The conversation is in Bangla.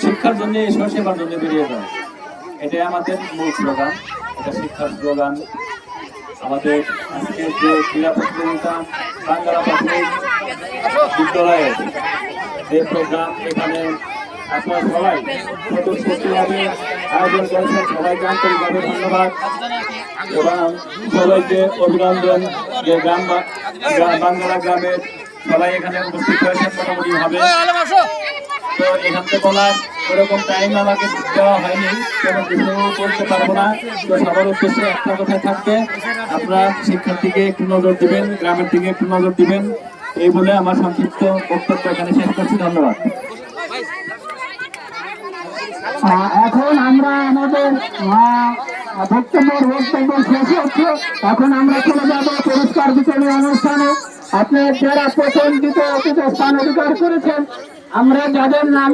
শিক্ষার জন্য এসো, সেবার জন্য বেরিয়ে যাও, এটাই আমাদের মূল স্লোগান। এটা শিক্ষার স্লোগান। আমাদের আজকে যে ক্রীড়া প্রতিযোগিতা বাঙ্গালা প্রাথমিক বিদ্যালয়ের যে প্রোগ্রাম, এখানে আপনারা সবাই স্বতঃস্ফূর্তভাবে আয়োজন করেছেন, সবাইকে আন্তরিকভাবে ধন্যবাদ এবং সবাইকে অভিনন্দন। যে বাঙ্গালা গ্রামের সবাই এখানে উপস্থিত হয়েছেন মোটামুটি ভাবে। তো এখান থেকে বলার ওরকম টাইম আমাকে দেওয়া হয়নি, কোনো কিছু বলতে পারবো না। তো সবার উদ্দেশ্যে একটা কথা থাকবে, আপনারা শিক্ষার দিকে একটু নজর দিবেন, গ্রামের দিকে একটু নজর দিবেন, এই বলে আমার সংক্ষিপ্ত বক্তব্য এখানে শেষ করছি। ধন্যবাদ। এখন আমরা আমাদের বক্তব্য শেষ হচ্ছে। এখন আমরা চলে যাবো পুরস্কার বিতরণী অনুষ্ঠানে। আপনি যারা প্রথম দ্বিতীয় স্থান অধিকার করেছেন, আমরা যাদের নাম